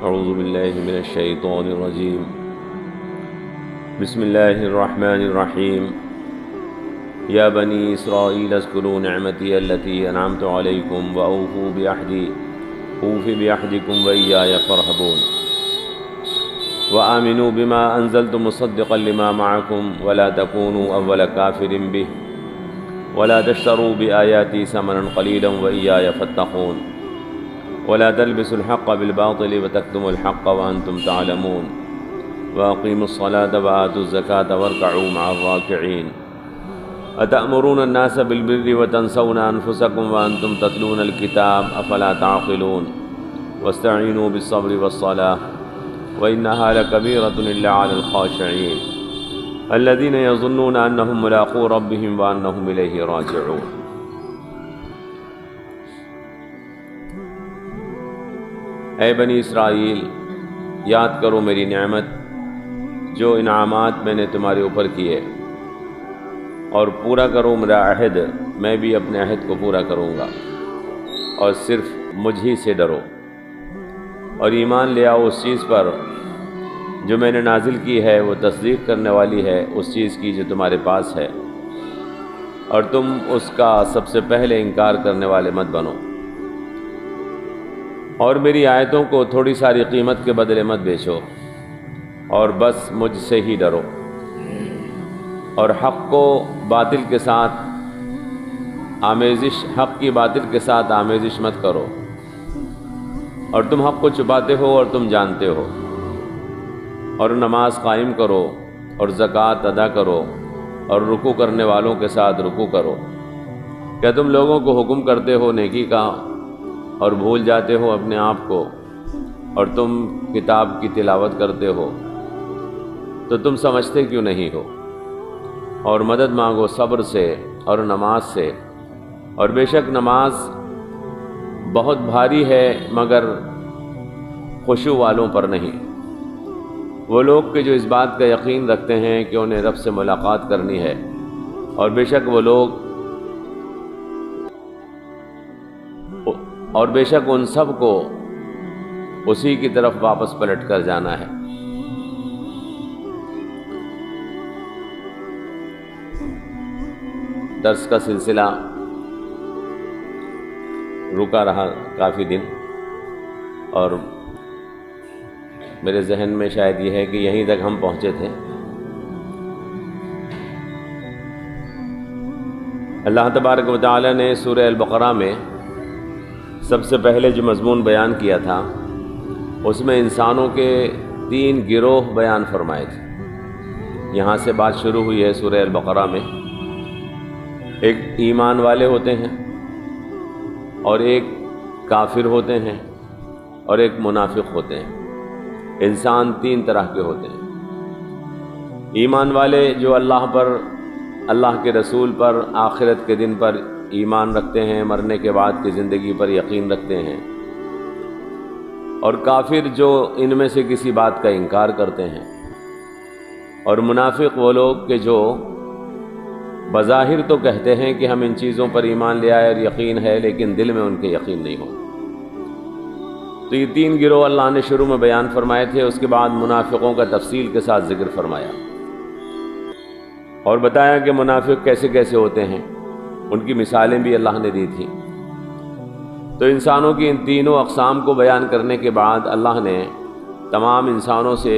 اعوذ باللہ من الشیطان الرجیم بسم اللہ الرحمن الرحیم یا بنی اسرائیل اذکروا نعمتی التی انعمت علیکم واوفوا بعہدی اوف بعہدکم وایای فارہبون وآمنوا بما انزلت مصدقا لما معکم ولا تکونوا اول کافر به ولا تشتروا بآیاتی ثمنا قلیلا وایای فاتقون ولا تلبسوا الحق بالباطل وتكتموا الحق وأنتم تعلمون وأقيموا الصلاة وآتوا الزكاة واركعوا مع الراكعين أتأمرون الناس بالبر وتنسون أنفسكم وأنتم تتلون الكتاب أفلا تعقلون واستعينوا بالصبر والصلاة وإنها لكبيرة إلا على الخاشعين الذين يظنون أنهم ملاقو ربهم وأنهم إليه راجعون۔ اے بنی اسرائیل، یاد کرو میری نعمت جو انعامات میں نے تمہارے اوپر کیے، اور پورا کرو میرا عہد، میں بھی اپنے عہد کو پورا کروں گا، اور صرف مجھ ہی سے ڈرو، اور ایمان لے آؤ اس چیز پر جو میں نے نازل کی ہے، وہ تصدیق کرنے والی ہے اس چیز کی جو تمہارے پاس ہے، اور تم اس کا سب سے پہلے انکار کرنے والے مت بنو، اور میری آیتوں کو تھوڑی ساری قیمت کے بدلے مت بیچو، اور بس مجھ سے ہی ڈرو، اور حق کو باطل کے ساتھ حق کی باطل کے ساتھ آمیزش مت کرو، اور تم حق کو چھپاتے ہو اور تم جانتے ہو، اور نماز قائم کرو اور زکوٰۃ ادا کرو، اور رکوع کرنے والوں کے ساتھ رکوع کرو۔ کیا تم لوگوں کو حکم کرتے ہو نیکی کا اور بھول جاتے ہو اپنے آپ کو، اور تم کتاب کی تلاوت کرتے ہو تو تم سمجھتے کیوں نہیں ہو؟ اور مدد مانگو صبر سے اور نماز سے، اور بے شک نماز بہت بھاری ہے مگر خشوع والوں پر نہیں۔ وہ لوگ کہ جو اس بات کا یقین رکھتے ہیں کہ انہیں رب سے ملاقات کرنی ہے، اور بے شک وہ لوگ اور بے شک ان سب کو اسی کی طرف واپس پلٹ کر جانا ہے۔ درس کا سلسلہ رکا رہا کافی دن، اور میرے ذہن میں شاید یہ ہے کہ یہیں تک ہم پہنچے تھے۔ اللہ تبارک و تعالی نے سورہ البقرہ میں سب سے پہلے جو مضمون بیان کیا تھا، اس میں انسانوں کے 3 گروہ بیان فرمائے تھے۔ یہاں سے بات شروع ہوئی ہے سورہ البقرہ میں۔ ایک ایمان والے ہوتے ہیں، اور ایک کافر ہوتے ہیں، اور ایک منافق ہوتے ہیں۔ انسان 3 طرح کے ہوتے ہیں۔ ایمان والے جو اللہ پر، اللہ کے رسول پر، آخرت کے دن پر ایمان رکھتے ہیں، مرنے کے بعد کی زندگی پر یقین رکھتے ہیں، اور کافر جو ان میں سے کسی بات کا انکار کرتے ہیں، اور منافق وہ لوگ کہ جو بظاہر تو کہتے ہیں کہ ہم ان چیزوں پر ایمان لے آئے اور یقین ہے، لیکن دل میں ان کے یقین نہیں ہو۔ تو یہ 3 گروہ اللہ نے شروع میں بیان فرمائے تھے، اس کے بعد منافقوں کا تفصیل کے ساتھ ذکر فرمایا، اور بتایا کہ منافق کیسے کیسے ہوتے ہیں، ان کی مثالیں بھی اللہ نے دی تھی۔ تو انسانوں کی ان تینوں اقسام کو بیان کرنے کے بعد اللہ نے تمام انسانوں سے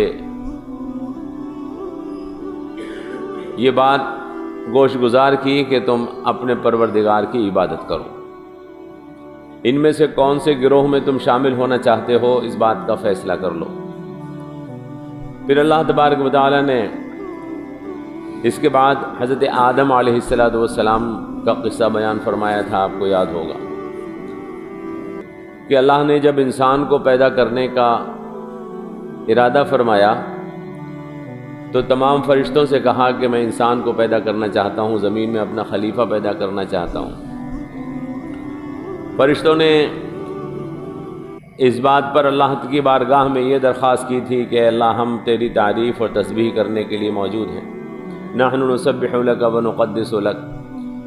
یہ بات گوش گزار کی کہ تم اپنے پروردگار کی عبادت کرو۔ ان میں سے کون سے گروہ میں تم شامل ہونا چاہتے ہو، اس بات کا فیصلہ کر لو۔ پھر اللہ تبارک و تعالی نے اس کے بعد حضرت آدم علیہ السلام کا قصہ بیان فرمایا تھا، آپ کو یاد ہوگا کہ اللہ نے جب انسان کو پیدا کرنے کا ارادہ فرمایا تو تمام فرشتوں سے کہا کہ میں انسان کو پیدا کرنا چاہتا ہوں، زمین میں اپنا خلیفہ پیدا کرنا چاہتا ہوں۔ فرشتوں نے اس بات پر اللہ کی بارگاہ میں یہ درخواست کی تھی کہ اللہ ہم تیری تعریف اور تسبیح کرنے کے لیے موجود ہیں۔ نحن نسبح لک ونقدس لک،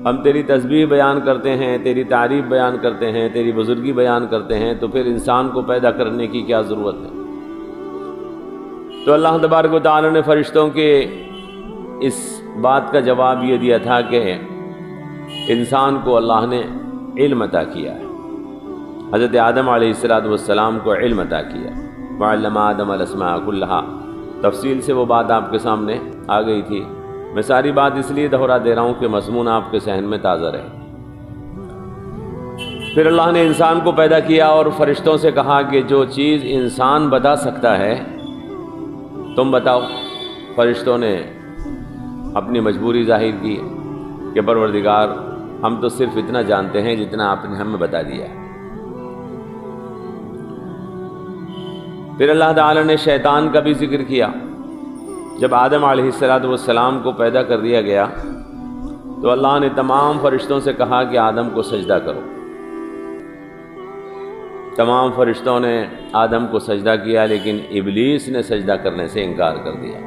ہم تیری تسبیح بیان کرتے ہیں، تیری تعریف بیان کرتے ہیں، تیری بزرگی بیان کرتے ہیں، تو پھر انسان کو پیدا کرنے کی کیا ضرورت ہے؟ تو اللہ تبارک و تعالی نے فرشتوں کے اس بات کا جواب یہ دیا تھا کہ انسان کو اللہ نے علم عطا کیا ہے. حضرت آدم علیہ السلام کو علم عطا کیا. وعلم آدم الاسماء کلہا. تفصیل سے وہ بات آپ کے سامنے آ گئی تھی. میں ساری بات اس لیے دہرا دے رہا ہوں کہ مضمون آپ کے ذہن میں تازہ رہے. پھر اللہ نے انسان کو پیدا کیا اور فرشتوں سے کہا کہ جو چیز انسان بتا سکتا ہے تم بتاؤ. فرشتوں نے اپنی مجبوری ظاہر کی کہ پروردگار ہم تو صرف اتنا جانتے ہیں جتنا آپ نے ہمیں بتا دیا. پھر اللہ تعالی نے شیطان کا بھی ذکر کیا. جب آدم علیہ السلام کو پیدا کر دیا گیا تو اللہ نے تمام فرشتوں سے کہا کہ آدم کو سجدہ کرو. تمام فرشتوں نے آدم کو سجدہ کیا لیکن ابلیس نے سجدہ کرنے سے انکار کر دیا.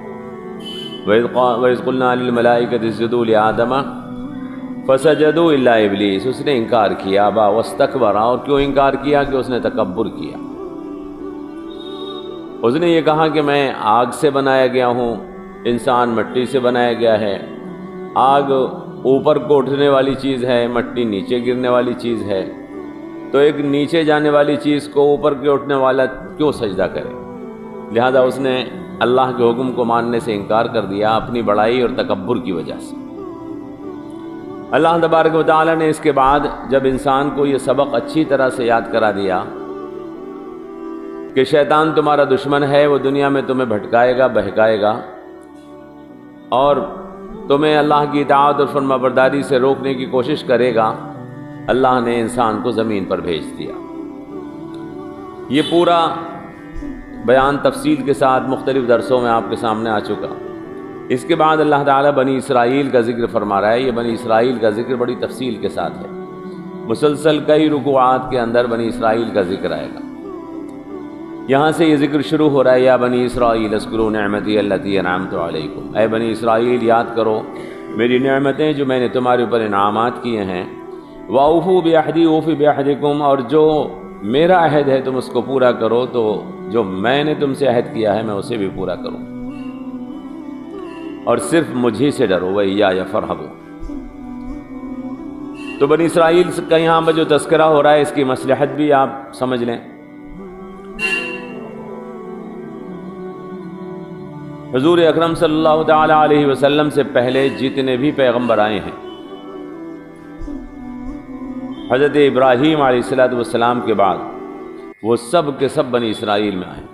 وَإِذْ قُلْنَا لِلْمَلَائِكَةِ اسْجُدُوا لِآدَمَ فَسَجَدُوا إِلَّا إِبْلِيسَ. اس نے انکار کیا. ابا واستكبر. اور کیوں انکار کیا؟ کہ اس نے تکبر کیا. اس نے یہ کہا کہ میں آگ سے بنایا گیا ہوں، انسان مٹی سے بنایا گیا ہے. آگ اوپر کو اٹھنے والی چیز ہے، مٹی نیچے گرنے والی چیز ہے، تو ایک نیچے جانے والی چیز کو اوپر کے اٹھنے والا کیوں سجدہ کرے؟ لہذا اس نے اللہ کے حکم کو ماننے سے انکار کر دیا اپنی بڑائی اور تکبر کی وجہ سے. اللہ تبارک و تعالی نے اس کے بعد جب انسان کو یہ سبق اچھی طرح سے یاد کرا دیا کہ شیطان تمہارا دشمن ہے، وہ دنیا میں تمہیں بھٹکائے گا، بہکائے گا اور تمہیں اللہ کی اطاعت اور فرما برداری سے روکنے کی کوشش کرے گا، اللہ نے انسان کو زمین پر بھیج دیا. یہ پورا بیان تفصیل کے ساتھ مختلف درسوں میں آپ کے سامنے آ چکا. اس کے بعد اللہ تعالیٰ بنی اسرائیل کا ذکر فرما رہا ہے. یہ بنی اسرائیل کا ذکر بڑی تفصیل کے ساتھ ہے. مسلسل کئی رکوعات کے اندر بنی اسرائیل کا ذکر آئے گا. یہاں سے یہ ذکر شروع ہو رہا ہے، یا بنی اسرائیل اذکروا نعمتی التی انعمت علیکم. اے بنی اسرائیل یاد کرو میری نعمتیں جو میں نے تمہارے اوپر انعامات کیے ہیں. وَأَوْفُوا بِعَهْدِي أُوفِ بِعَهْدِكُمْ. اور جو میرا عہد ہے تم اس کو پورا کرو، تو جو میں نے تم سے عہد کیا ہے میں اسے بھی پورا کروں. اور صرف مجھے سے ڈرو. وَإِيَّايَ فَارْهَبُونِ. تو بنی اسرائیل کا یہاں پر جو تذکرہ ہو رہا ہے اس کی مصلحت بھی آپ سمجھ لیں. حضور اکرم صلی اللہ تعالی علیہ وسلم سے پہلے جتنے بھی پیغمبر آئے ہیں، حضرت ابراہیم علیہ السلام کے بعد وہ سب کے سب بنی اسرائیل میں آئے.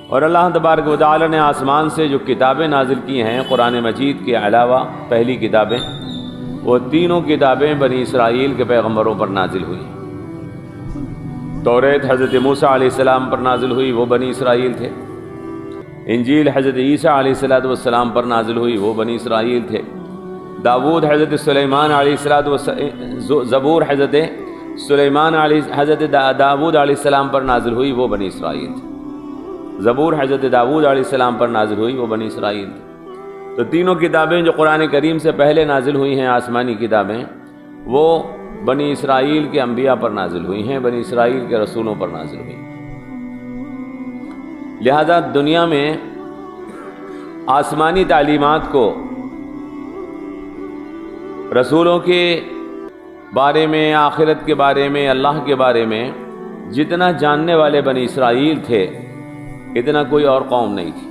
اور اللہ تبارک و تعالی نے آسمان سے جو کتابیں نازل کی ہیں قرآن مجید کے علاوہ پہلی کتابیں، وہ تینوں کتابیں بنی اسرائیل کے پیغمبروں پر نازل ہوئی. توریت حضرت موسیٰ علیہ السلام پر نازل ہوئی، وہ بنی اسرائیل تھے. انجیل حضرت عیسیٰ علیہ السلام پر نازل ہوئی، وہ بنی اسرائیل تھے. داود حضرت سلیمان علیہ السلام، زبور حضرت سلیمان حضرت داود علیہ السلام پر نازل ہوئی، وہ بنی اسرائیل تھے. زبور حضرت داود علیہ السلام پر نازل ہوئی، وہ بنی اسرائیل تھے. تو تینوں کتابیں جو قرآن کریم سے پہلے نازل ہوئی ہیں آسمانی کتابیں، وہ بنی اسرائیل کے انبیاء پر نازل ہوئی ہیں، بنی اسرائیل کے رسولوں پر نازل ہوئی. لہذا دنیا میں آسمانی تعلیمات کو رسولوں کے بارے میں، آخرت کے بارے میں، اللہ کے بارے میں جتنا جاننے والے بنی اسرائیل تھے اتنا کوئی اور قوم نہیں تھی.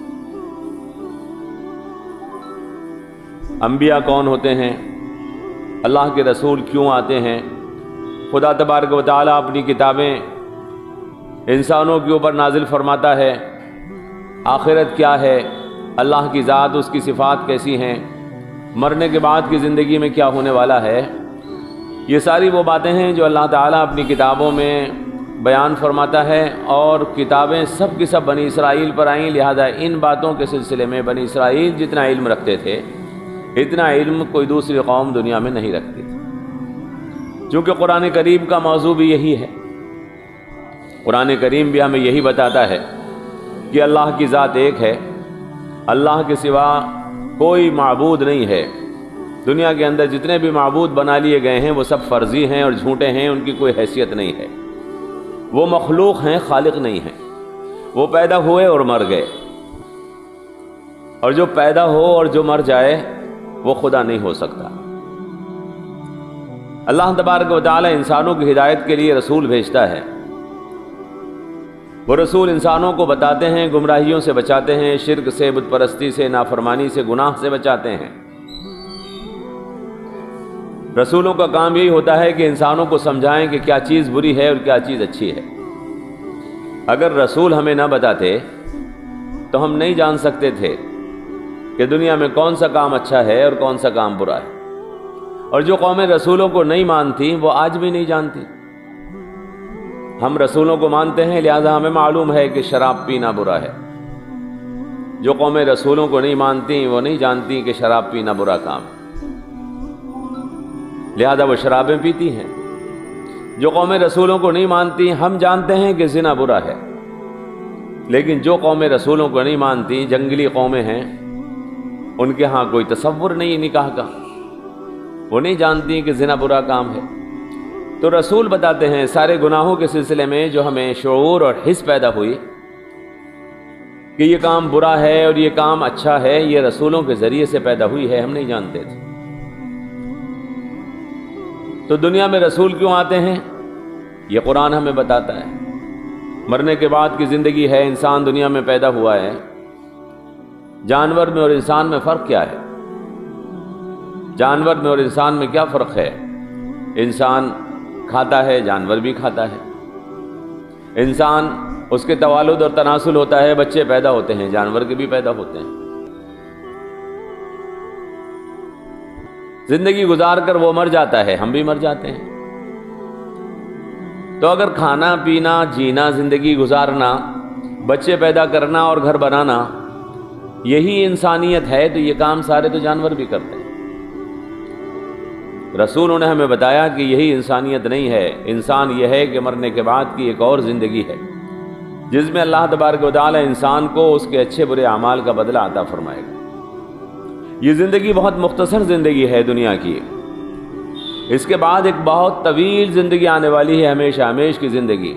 انبیاء کون ہوتے ہیں، اللہ کے رسول کیوں آتے ہیں، خدا تبارک و تعالیٰ اپنی کتابیں انسانوں کے اوپر نازل فرماتا ہے، آخرت کیا ہے، اللہ کی ذات، اس کی صفات کیسی ہیں، مرنے کے بعد کی زندگی میں کیا ہونے والا ہے، یہ ساری وہ باتیں ہیں جو اللہ تعالیٰ اپنی کتابوں میں بیان فرماتا ہے. اور کتابیں سب کی سب بنی اسرائیل پر آئیں. لہذا ان باتوں کے سلسلے میں بنی اسرائیل جتنا علم رکھتے تھے اتنا علم کوئی دوسری قوم دنیا میں نہیں رکھتی تھی. چونکہ قرآن کریم کا موضوع بھی یہی ہے. قرآن کریم بھی ہمیں یہی بتاتا ہے کہ اللہ کی ذات ایک ہے، اللہ کے سوا کوئی معبود نہیں ہے. دنیا کے اندر جتنے بھی معبود بنا لیے گئے ہیں وہ سب فرضی ہیں اور جھوٹے ہیں، ان کی کوئی حیثیت نہیں ہے. وہ مخلوق ہیں، خالق نہیں ہیں. وہ پیدا ہوئے اور مر گئے. اور جو پیدا ہو اور جو مر جائے وہ خدا نہیں ہو سکتا۔ اللہ تبارک و تعالی انسانوں کی ہدایت کے لیے رسول بھیجتا ہے۔ وہ رسول انسانوں کو بتاتے ہیں، گمراہیوں سے بچاتے ہیں، شرک سے، بت پرستی سے، نافرمانی سے، گناہ سے بچاتے ہیں۔ رسولوں کا کام یہی ہوتا ہے کہ انسانوں کو سمجھائیں کہ کیا چیز بری ہے اور کیا چیز اچھی ہے۔ اگر رسول ہمیں نہ بتاتے تو ہم نہیں جان سکتے تھے کہ دنیا میں کون سا کام اچھا ہے اور کون سا کام برا ہے۔ اور جو قومیں رسولوں کو نہیں مانتی وہ آج بھی نہیں جانتی۔ ہم رسولوں کو مانتے ہیں، لہذا ہمیں معلوم ہے کہ شراب پینا برا ہے۔ جو قومیں رسولوں کو نہیں مانتی وہ نہیں جانتی کہ شراب پینا برا کام ہے، لہذا وہ شرابیں پیتی ہیں۔ جو قومیں رسولوں کو نہیں مانتی، ہم جانتے ہیں کہ زنا برا ہے، لیکن جو قومیں رسولوں کو نہیں مانتی، جنگلی قومیں ہیں، ان کے ہاں کوئی تصور نہیں نکاح کا، وہ نہیں جانتی کہ زنا برا کام ہے۔ تو رسول بتاتے ہیں سارے گناہوں کے سلسلے میں جو ہمیں شعور اور حس پیدا ہوئی کہ یہ کام برا ہے اور یہ کام اچھا ہے، یہ رسولوں کے ذریعے سے پیدا ہوئی ہے، ہم نہیں جانتے تھے۔ تو دنیا میں رسول کیوں آتے ہیں؟ یہ قرآن ہمیں بتاتا ہے۔ مرنے کے بعد کی زندگی ہے، انسان دنیا میں پیدا ہوا ہے۔ جانور میں اور انسان میں فرق کیا ہے؟ جانور میں اور انسان میں کیا فرق ہے؟ انسان کھاتا ہے، جانور بھی کھاتا ہے۔ انسان اس کے توالد اور تناسل ہوتا ہے، بچے پیدا ہوتے ہیں، جانور کے بھی پیدا ہوتے ہیں۔ زندگی گزار کر وہ مر جاتا ہے، ہم بھی مر جاتے ہیں۔ تو اگر کھانا پینا، جینا، زندگی گزارنا، بچے پیدا کرنا اور گھر بنانا یہی انسانیت ہے، تو یہ کام سارے تو جانور بھی کرتے ہیں۔ رسولوں نے ہمیں بتایا کہ یہی انسانیت نہیں ہے۔ انسان یہ ہے کہ مرنے کے بعد کی ایک اور زندگی ہے، جس میں اللہ تبارک و تعالی انسان کو اس کے اچھے برے اعمال کا بدلہ عطا فرمائے گا۔ یہ زندگی بہت مختصر زندگی ہے دنیا کی، اس کے بعد ایک بہت طویل زندگی آنے والی ہے، ہمیشہ ہمیش کی زندگی۔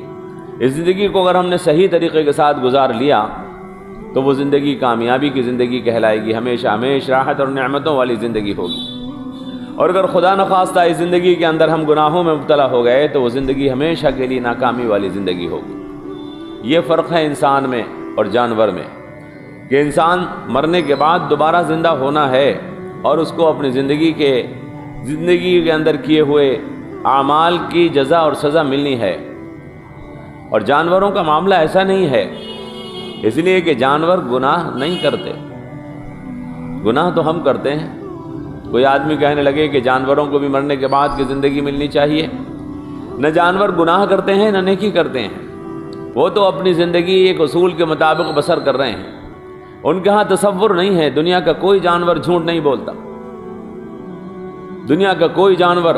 اس زندگی کو اگر ہم نے صحیح طریقے کے ساتھ گزار لیا تو وہ زندگی کامیابی کی زندگی کہلائے گی، ہمیشہ ہمیش راحت اور نعمتوں والی زندگی ہوگی۔ اور اگر خدا نخواستہ اس زندگی کے اندر ہم گناہوں میں مبتلا ہو گئے تو وہ زندگی ہمیشہ کے لیے ناکامی والی زندگی ہوگی۔ یہ فرق ہے انسان میں اور جانور میں کہ انسان مرنے کے بعد دوبارہ زندہ ہونا ہے اور اس کو اپنی زندگی کے اندر کیے ہوئے اعمال کی جزا اور سزا ملنی ہے، اور جانوروں کا معاملہ ایسا نہیں ہے، اس لیے کہ جانور گناہ نہیں کرتے۔ گناہ تو ہم کرتے ہیں۔ کوئی آدمی کہنے لگے کہ جانوروں کو بھی مرنے کے بعد کی زندگی ملنی چاہیے، نہ جانور گناہ کرتے ہیں نہ نیکی کرتے ہیں، وہ تو اپنی زندگی ایک اصول کے مطابق بسر کر رہے ہیں۔ ان کے ہاں تصور نہیں ہے، دنیا کا کوئی جانور جھوٹ نہیں بولتا، دنیا کا کوئی جانور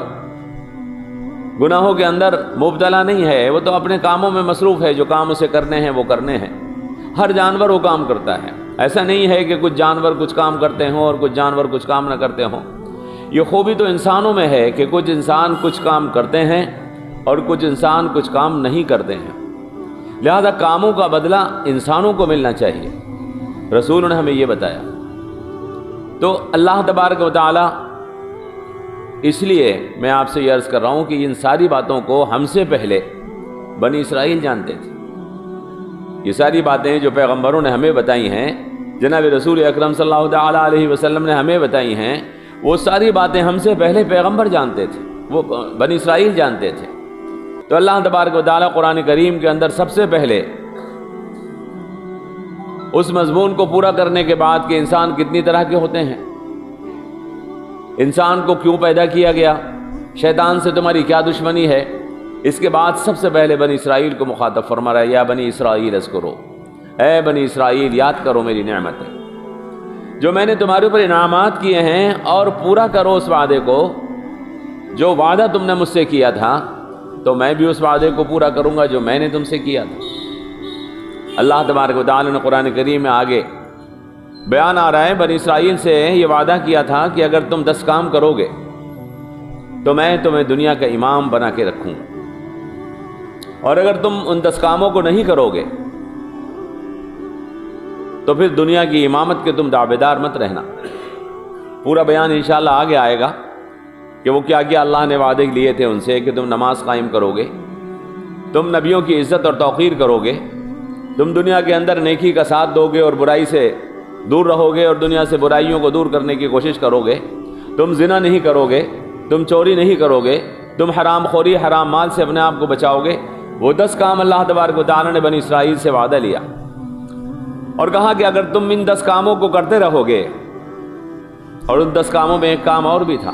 گناہوں کے اندر مبتلا نہیں ہے، وہ تو اپنے کاموں میں مصروف ہے، جو کام اسے کرنے ہیں وہ کرنے ہیں۔ ہر جانور وہ کام کرتا ہے، ایسا نہیں ہے کہ کچھ جانور کچھ کام کرتے ہوں اور کچھ جانور کچھ کام نہ کرتے ہوں۔ یہ خوبی تو انسانوں میں ہے کہ کچھ انسان کچھ کام کرتے ہیں اور کچھ انسان کچھ کام نہیں کرتے ہیں، لہذا کاموں کا بدلہ انسانوں کو ملنا چاہیے۔ رسولوں نے ہمیں یہ بتایا۔ تو اللہ تبارک و تعالی، اس لیے میں آپ سے یہ عرض کر رہا ہوں کہ ان ساری باتوں کو ہم سے پہلے بنی اسرائیل جانتے تھے۔ یہ ساری باتیں جو پیغمبروں نے ہمیں بتائی ہیں، جناب رسول اکرم صلی اللہ تعالی علیہ وسلم نے ہمیں بتائی ہیں، وہ ساری باتیں ہم سے پہلے پیغمبر جانتے تھے، وہ بنی اسرائیل جانتے تھے۔ تو اللہ تبارک و تعالی قرآن کریم کے اندر سب سے پہلے اس مضمون کو پورا کرنے کے بعد کہ انسان کتنی طرح کے ہوتے ہیں، انسان کو کیوں پیدا کیا گیا، شیطان سے تمہاری کیا دشمنی ہے، اس کے بعد سب سے پہلے بنی اسرائیل کو مخاطب فرما رہا ہے، یا بنی اسرائیل اذکرو، اے بنی اسرائیل یاد کرو میری نعمتیں جو میں نے تمہارے اوپر انعامات کیے ہیں، اور پورا کرو اس وعدے کو جو وعدہ تم نے مجھ سے کیا تھا، تو میں بھی اس وعدے کو پورا کروں گا جو میں نے تم سے کیا تھا۔ اللہ تبارک و تعالی نے قرآن کریم میں آگے بیان آ رہا ہے، بنی اسرائیل سے یہ وعدہ کیا تھا کہ اگر تم 10 کام کرو گے تو میں تمہیں دنیا کا امام بنا کے رکھوں گا، اور اگر تم ان 10 کاموں کو نہیں کرو گے تو پھر دنیا کی امامت کے تم دعویدار مت رہنا۔ پورا بیان انشاءاللہ آگے آئے گا کہ وہ کیا کیا اللہ نے وعدے لیے تھے ان سے، کہ تم نماز قائم کرو گے، تم نبیوں کی عزت اور توقیر کرو گے، تم دنیا کے اندر نیکی کا ساتھ دو گے اور برائی سے دور رہو گے اور دنیا سے برائیوں کو دور کرنے کی کوشش کرو گے، تم زنا نہیں کرو گے، تم چوری نہیں کرو گے، تم حرام خوری حرام مال سے اپنے آپ کو بچاؤ گے۔ وہ 10 کام اللہ تبارک و تعالیٰ نے بنی اسرائیل سے وعدہ لیا اور کہا کہ اگر تم ان 10 کاموں کو کرتے رہو گے، اور ان 10 کاموں میں ایک کام اور بھی تھا،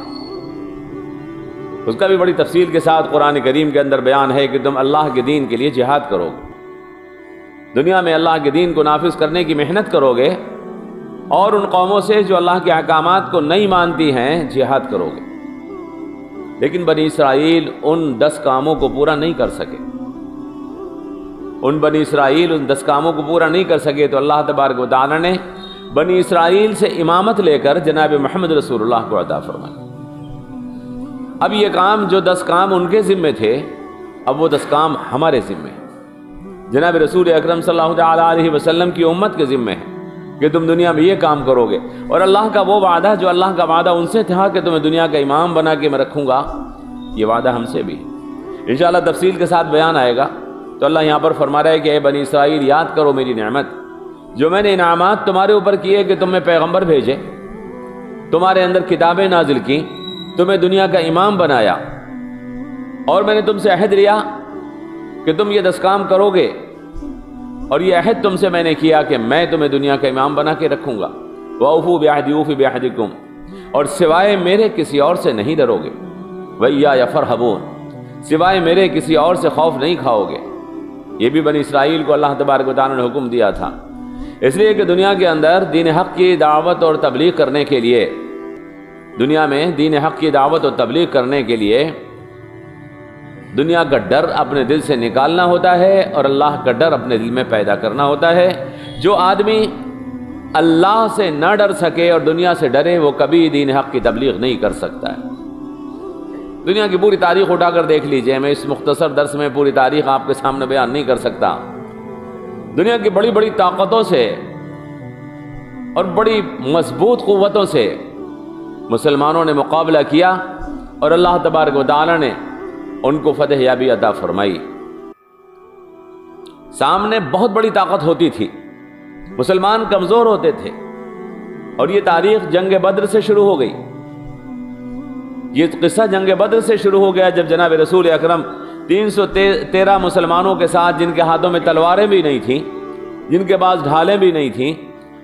اس کا بھی بڑی تفصیل کے ساتھ قرآن کریم کے اندر بیان ہے کہ تم اللہ کے دین کے لیے جہاد کرو گے، دنیا میں اللہ کے دین کو نافذ کرنے کی محنت کرو گے، اور ان قوموں سے جو اللہ کے احکامات کو نہیں مانتی ہیں جہاد کرو گے۔ لیکن بنی اسرائیل ان 10 کاموں کو پورا نہیں کر سکے، بنی اسرائیل ان 10 کاموں کو پورا نہیں کر سکے، تو اللہ تبارک و تعالیٰ نے بنی اسرائیل سے امامت لے کر جناب محمد رسول اللہ کو عطا فرمایا۔ اب یہ کام، جو 10 کام ان کے ذمے تھے، اب وہ 10 کام ہمارے ذمے ہیں، جناب رسول اکرم صلی اللہ علیہ وسلم کی امت کے ذمے ہے کہ تم دنیا میں یہ کام کرو گے۔ اور اللہ کا وہ وعدہ، جو اللہ کا وعدہ ان سے تھا کہ تمہیں دنیا کا امام بنا کے میں رکھوں گا، یہ وعدہ ہم سے بھی انشاءاللہ تفصیل کے ساتھ بیان آئے گا۔ تو اللہ یہاں پر فرما رہا ہے کہ اے بنی اسرائیل، یاد کرو میری نعمت، جو میں نے انعامات تمہارے اوپر کیے کہ تم میں پیغمبر بھیجے، تمہارے اندر کتابیں نازل کی، تمہیں دنیا کا امام بنایا، اور میں نے تم سے عہد لیا کہ تم یہ 10 کام کرو گے، اور یہ عہد تم سے میں نے کیا کہ میں تمہیں دنیا کا امام بنا کے رکھوں گا۔ وَأَوْفُوا بِعَهْدِي أُوفِ بِعَهْدِكُمْ، اور سوائے میرے کسی اور سے نہیں ڈرو گے، وَإِيَّايَ فَارْهَبُونَ، سوائے میرے کسی اور سے خوف نہیں کھاؤ گے۔ یہ بھی بنی اسرائیل کو اللہ تبارک و تعالیٰ نے حکم دیا تھا، اس لیے کہ دنیا کے اندر دین حق کی دعوت اور تبلیغ کرنے کے لیے، دنیا میں دین حق کی دعوت اور تبلیغ کرنے کے لیے دنیا کا ڈر اپنے دل سے نکالنا ہوتا ہے، اور اللہ کا ڈر اپنے دل میں پیدا کرنا ہوتا ہے۔ جو آدمی اللہ سے نہ ڈر سکے اور دنیا سے ڈرے، وہ کبھی دین حق کی تبلیغ نہیں کر سکتا ہے۔ دنیا کی پوری تاریخ اٹھا کر دیکھ لیجئے، میں اس مختصر درس میں پوری تاریخ آپ کے سامنے بیان نہیں کر سکتا۔ دنیا کی بڑی بڑی طاقتوں سے اور بڑی مضبوط قوتوں سے مسلمانوں نے مقابلہ کیا، اور اللہ تبارک و تعالیٰ نے ان کو فتح یابی عطا فرمائی۔ سامنے بہت بڑی طاقت ہوتی تھی، مسلمان کمزور ہوتے تھے، اور یہ تاریخ جنگ بدر سے شروع ہو گئی۔ یہ قصہ جنگ بدر سے شروع ہو گیا، جب جناب رسول اکرم 313 مسلمانوں کے ساتھ، جن کے ہاتھوں میں تلواریں بھی نہیں تھیں، جن کے پاس ڈھالیں بھی نہیں تھیں،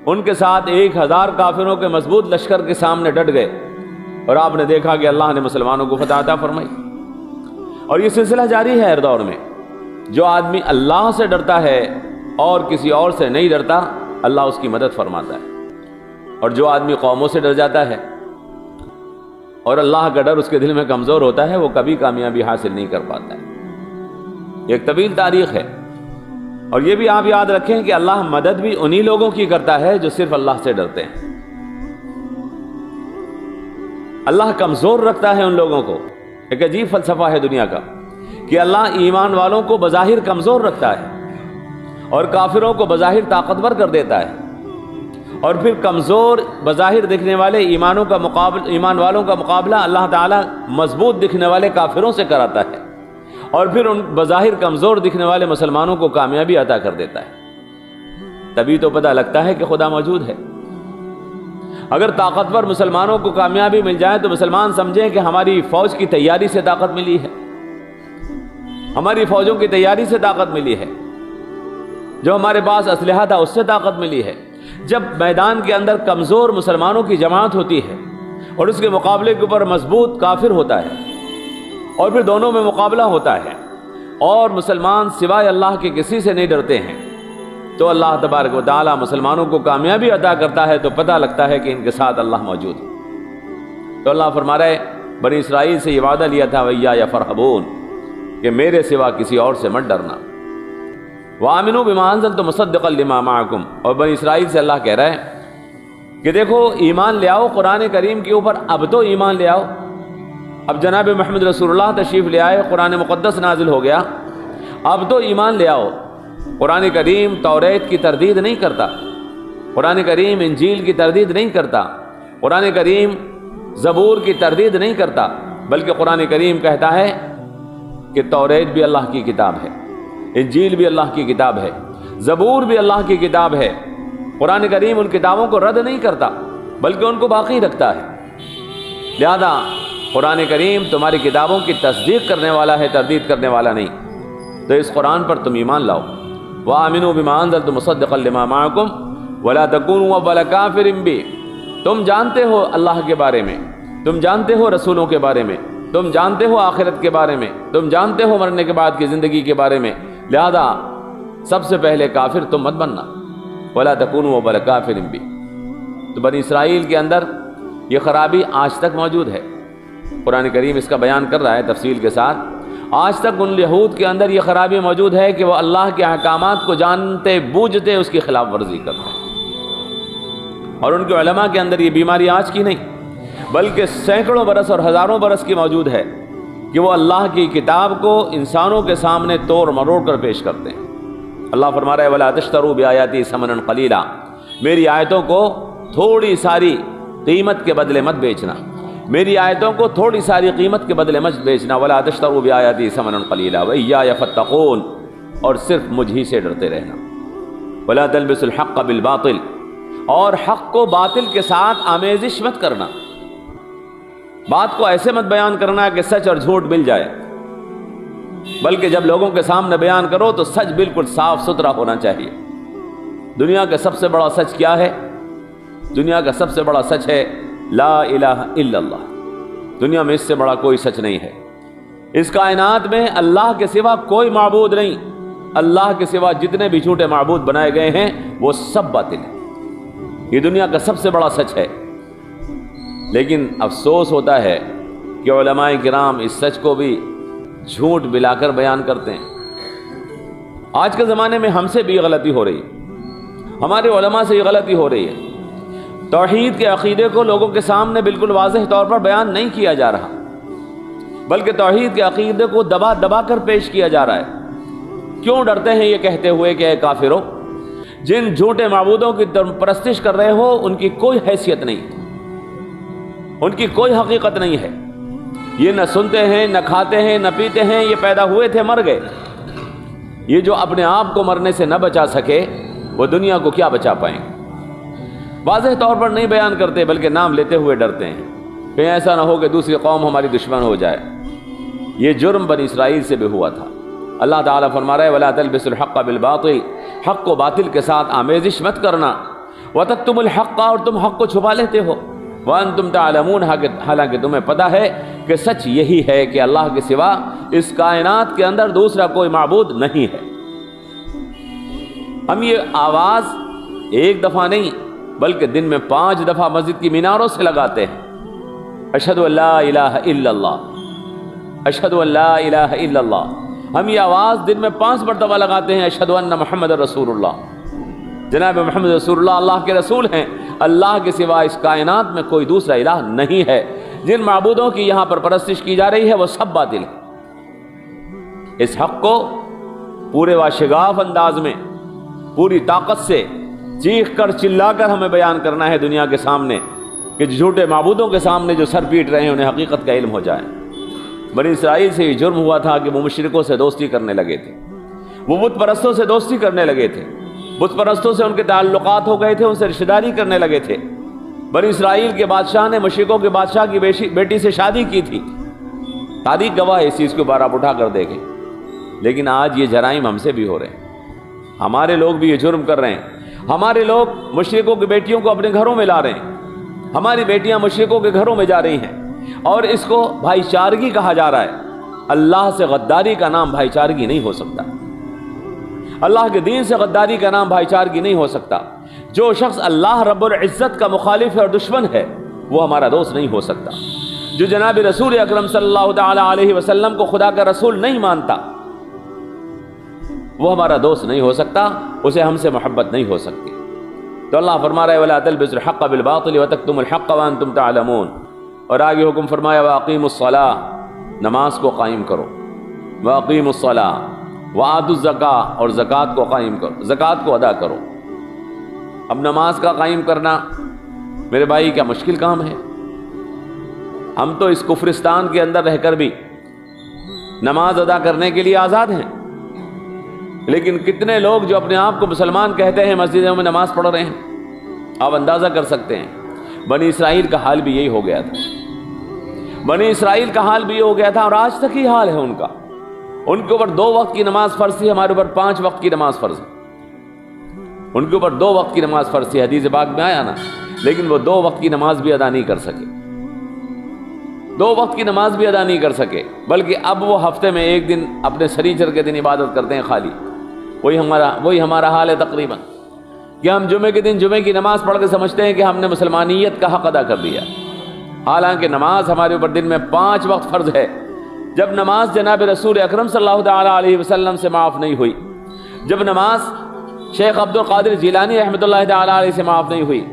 ان کے ساتھ 1000 کافروں کے مضبوط لشکر کے سامنے ڈٹ گئے، اور آپ نے دیکھا کہ اللہ نے مسلمانوں کو فتح عطا فرمائی۔ اور یہ سلسلہ جاری ہے ہر دور میں۔ جو آدمی اللہ سے ڈرتا ہے اور کسی اور سے نہیں ڈرتا، اللہ اس کی مدد فرماتا ہے۔ اور جو آدمی قوموں سے ڈر جاتا ہے اور اللہ کا ڈر اس کے دل میں کمزور ہوتا ہے، وہ کبھی کامیابی حاصل نہیں کر پاتا ہے۔ یہ ایک طویل تاریخ ہے، اور یہ بھی آپ یاد رکھیں کہ اللہ مدد بھی انہی لوگوں کی کرتا ہے جو صرف اللہ سے ڈرتے ہیں۔ اللہ کمزور رکھتا ہے ان لوگوں کو۔ ایک عجیب فلسفہ ہے دنیا کا کہ اللہ ایمان والوں کو بظاہر کمزور رکھتا ہے اور کافروں کو بظاہر طاقتور کر دیتا ہے، اور پھر کمزور بظاہر دکھنے والے ایمان والوں کا مقابلہ اللہ تعالیٰ مضبوط دکھنے والے کافروں سے کراتا ہے، اور پھر ان بظاہر کمزور دکھنے والے مسلمانوں کو کامیابی عطا کر دیتا ہے۔ تبھی تو پتہ لگتا ہے کہ خدا موجود ہے۔ اگر طاقتور مسلمانوں کو کامیابی مل جائے تو مسلمان سمجھیں کہ ہماری فوج کی تیاری سے طاقت ملی ہے، ہماری فوجوں کی تیاری سے طاقت ملی ہے، جو ہمارے پاس اسلحہ تھا اس سے طاقت ملی ہے۔ جب میدان کے اندر کمزور مسلمانوں کی جماعت ہوتی ہے اور اس کے مقابلے کے اوپر مضبوط کافر ہوتا ہے، اور پھر دونوں میں مقابلہ ہوتا ہے، اور مسلمان سوائے اللہ کے کسی سے نہیں ڈرتے ہیں، تو اللہ تبارک و تعالیٰ مسلمانوں کو کامیابی عطا کرتا ہے، تو پتہ لگتا ہے کہ ان کے ساتھ اللہ موجود ہے۔ تو اللہ فرما رہا ہے، بنی اسرائیل سے یہ وعدہ لیا تھا وَإِيَّايَ فَارْهَبُونَ، کہ میرے سوا کسی اور سے مت ڈرنا۔ وَآمِنُوا بِمَا أَنزَلْتُ مُصَدِّقًا لِمَا مَعَكُمْ، اور بنی اسرائیل سے اللہ کہہ رہا ہے کہ دیکھو ایمان لے آؤ قرآن کریم کے اوپر، اب تو ایمان لے آؤ۔ اب جناب محمد رسول اللہ تشریف لے آئے، قرآن مقدس نازل ہو گیا، اب تو ایمان لے آؤ۔ قرآن کریم توریت کی تردید نہیں کرتا، قرآن کریم انجیل کی تردید نہیں کرتا، قرآن کریم زبور کی تردید نہیں کرتا، بلکہ قرآن کریم کہتا ہے کہ توریت بھی اللہ کی کتاب ہے، انجیل بھی اللہ کی کتاب ہے، زبور بھی اللہ کی کتاب ہے۔ قرآن کریم ان کتابوں کو رد نہیں کرتا بلکہ ان کو باقی رکھتا ہے۔ لہذا قرآن کریم تمہاری کتابوں کی تصدیق کرنے والا ہے، تردید کرنے والا نہیں۔ تو اس قرآن پر تم ایمان لاؤ۔ وَآمِنُوا بِمَا أَنزَلْتُ مُصَدِّقًا لِمَا مَعَكُمْ وَلَا تَكُونُوا أَوَّلَ كَافِرٍ بِهِ۔ تم جانتے ہو اللہ کے بارے میں، تم جانتے ہو رسولوں کے بارے میں، تم جانتے ہو آخرت کے بارے میں، تم جانتے ہو مرنے کے بعد کی زندگی کے بارے میں، لہذا سب سے پہلے کافر تم مت بننا۔ وَلَا تَكُونُوا أَوَّلَ كَافِرٍ بِهِ۔ تو بنی اسرائیل کے اندر یہ خرابی آج تک موجود ہے۔ قرآن کریم اس کا بیان کر رہا ہے تفصیل کے ساتھ۔ آج تک ان یہود کے اندر یہ خرابی موجود ہے کہ وہ اللہ کے احکامات کو جانتے بوجھتے اس کی خلاف ورزی کرتے ہیں، اور ان کے علماء کے اندر یہ بیماری آج کی نہیں بلکہ سینکڑوں برس اور ہزاروں برس کی موجود ہے کہ وہ اللہ کی کتاب کو انسانوں کے سامنے توڑ مروڑ کر پیش کرتے ہیں۔ اللہ فرما رہا ہے وَلَا تَشْتَرُوا بِآيَاتِي ثَمَنًا قَلِيلًا، میری آیتوں کو تھوڑی ساری قیمت کے بدلے مت بیچنا، میری آیتوں کو تھوڑی ساری قیمت کے بدلے مت بیچنا۔ وَلَا تَشْتَرُوا بِآيَاتِي ثَمَنًا قَلِيلًا وَإِيَّايَ فَاتَّقُونِ، اور صرف مجھ ہی سے ڈرتے رہنا۔ وَلَا تَلْبِسُوا الْحَقَّ بِالْبَاطِلِ، اور حق کو باطل کے ساتھ آمیزش مت کرنا، بات کو ایسے مت بیان کرنا کہ سچ اور جھوٹ مل جائے، بلکہ جب لوگوں کے سامنے بیان کرو تو سچ بالکل صاف ستھرا ہونا چاہیے۔ دنیا کا سب سے بڑا سچ کیا ہے؟ دنیا کا سب سے بڑا سچ ہے لا الہ الا اللہ۔ دنیا میں اس سے بڑا کوئی سچ نہیں ہے۔ اس کائنات میں اللہ کے سوا کوئی معبود نہیں، اللہ کے سوا جتنے بھی جھوٹے معبود بنائے گئے ہیں وہ سب باطل ہیں۔ یہ دنیا کا سب سے بڑا سچ ہے، لیکن افسوس ہوتا ہے کہ علماء کرام اس سچ کو بھی جھوٹ ملا کر بیان کرتے ہیں۔ آج کے زمانے میں ہم سے بھی یہ غلطی ہو رہی ہے، ہمارے علماء سے یہ غلطی ہو رہی ہے۔ توحید کے عقیدے کو لوگوں کے سامنے بالکل واضح طور پر بیان نہیں کیا جا رہا، بلکہ توحید کے عقیدے کو دبا دبا کر پیش کیا جا رہا ہے۔ کیوں ڈرتے ہیں یہ کہتے ہوئے کہ اے کافرو، جن جھوٹے معبودوں کی پرستش کر رہے ہو ان کی کوئی حیثیت نہیں، ان کی کوئی حقیقت نہیں ہے، یہ نہ سنتے ہیں نہ کھاتے ہیں نہ پیتے ہیں، یہ پیدا ہوئے تھے مر گئے۔ یہ جو اپنے آپ کو مرنے سے نہ بچا سکے وہ دنیا کو کیا بچا پائیں گے؟ واضح طور پر نہیں بیان کرتے بلکہ نام لیتے ہوئے ڈرتے ہیں، کہیں ایسا نہ ہو کہ دوسری قوم ہماری دشمن ہو جائے۔ یہ جرم بنی اسرائیل سے بھی ہوا تھا۔ اللہ تعالیٰ فرما رہا ہے وَلَا تَلْبِسُوا الْحَقَّ بِالْبَاطِلِ، حق کو باطل کے ساتھ آمیزش مت کرنا۔ وَتَكْتُمُوا الْحَقَّ، اور تم حق کو چھپا لیتے ہو۔ وَأَنْتُمْ تَعْلَمُونَ، حالانکہ تمہیں پتہ ہے کہ سچ یہی ہے کہ اللہ کے سوا اس کائنات کے اندر دوسرا کوئی معبود نہیں ہے۔ ہم یہ آواز ایک دفعہ نہیں بلکہ دن میں 5 دفعہ مسجد کی میناروں سے لگاتے ہیں، اشہد ان لا الہ الا اللہ، اشہد ان لا الہ الا اللہ۔ ہم یہ آواز دن میں 5 مرتبہ لگاتے ہیں، اشہد ان محمد رسول اللہ، جناب محمد رسول اللہ اللہ کے رسول ہیں، اللہ کے سوا اس کائنات میں کوئی دوسرا الہ نہیں ہے۔ جن معبودوں کی یہاں پر پرستش کی جا رہی ہے وہ سب باطل ہے۔ اس حق کو پورے واشگاف انداز میں پوری طاقت سے چیخ کر چلا کر ہمیں بیان کرنا ہے دنیا کے سامنے، کہ جھوٹے معبودوں کے سامنے جو سر پیٹ رہے ہیں انہیں حقیقت کا علم ہو جائے۔ بنی اسرائیل سے یہ جرم ہوا تھا کہ وہ مشرکوں سے دوستی کرنے لگے تھے، وہ بت پرستوں سے دوستی کرنے لگے تھے، بت پرستوں سے ان کے تعلقات ہو گئے تھے، ان سے رشتہ داری کرنے لگے تھے۔ بنی اسرائیل کے بادشاہ نے مشرکوں کے بادشاہ کی بیٹی سے شادی کی تھی، تاریخ گواہ اس چیز کو بار اٹھا کر دیکھیں۔ لیکن آج یہ جرائم ہم سے بھی ہو رہے ہیں، ہمارے لوگ بھی یہ جرم کر رہے ہیں۔ ہمارے لوگ مشرکوں کی بیٹیوں کو اپنے گھروں میں لا رہے ہیں، ہماری بیٹیاں مشرکوں کے گھروں میں جا رہی ہیں، اور اس کو بھائی چارگی کہا جا رہا ہے۔ اللہ سے غداری کا نام بھائی چارگی نہیں ہو سکتا، اللہ کے دین سے غداری کا نام بھائی چارگی نہیں ہو سکتا۔ جو شخص اللہ رب العزت کا مخالف ہے اور دشمن ہے وہ ہمارا دوست نہیں ہو سکتا۔ جو جناب رسول اکرم صلی اللہ تعالی علیہ وسلم کو خدا کا رسول نہیں مانتا وہ ہمارا دوست نہیں ہو سکتا، اسے ہم سے محبت نہیں ہو سکتی۔ تو اللہ فرما رہا ہے وَلَا تَلْبِسُوا الْحَقَّ بِالْبَاطِلِ وَتَكْتُمُوا الْحَقَّ وَأَنْتُمْ تَعْلَمُونَ، اور آگے حکم فرمایا وَأَقِيمُوا الصَّلَاةَ، نماز کو قائم کرو، وَأَقِيمُوا الصَّلَاةَ وَآتُوا الزَّكَاةَ، اور زکوٰۃ کو قائم کرو، زکوٰۃ کو ادا کرو۔ اب نماز کا قائم کرنا میرے بھائی کیا مشکل کام ہے؟ ہم تو اس کفرستان کے اندر رہ کر بھی نماز ادا کرنے کے لیے آزاد ہیں، لیکن کتنے لوگ جو اپنے آپ کو مسلمان کہتے ہیں مسجدوں میں نماز پڑھ رہے ہیں؟ آپ اندازہ کر سکتے ہیں بنی اسرائیل کا حال بھی یہی ہو گیا تھا، بنی اسرائیل کا حال بھی یہ ہو گیا تھا، اور آج تک ہی حال ہے ان کا۔ ان کے اوپر 2 وقت کی نماز فرض تھی، ہمارے اوپر 5 وقت کی نماز فرض ہے۔ ان کے اوپر 2 وقت کی نماز فرض تھی، حدیث پاک میں آیا نا، لیکن وہ 2 وقت کی نماز بھی ادا نہیں کر سکے، 2 وقت کی نماز بھی ادا نہیں کر سکے، بلکہ اب وہ ہفتے میں 1 دن اپنے سنیچر کے دن عبادت کرتے ہیں خالی۔ وہی ہمارا حال ہے تقریباً، کہ ہم جمعے کے دن جمعے کی نماز پڑھ کے سمجھتے ہیں کہ ہم نے مسلمانیت کا حق ادا کر دیا، حالانکہ نماز ہمارے اوپر دن میں 5 وقت فرض ہے۔ جب نماز جناب رسول اکرم صلی اللہ تعالیٰ علیہ وسلم سے معاف نہیں ہوئی، جب نماز شیخ عبد القادر جیلانی رحمۃ اللہ تعالیٰ علیہ سے معاف نہیں ہوئی،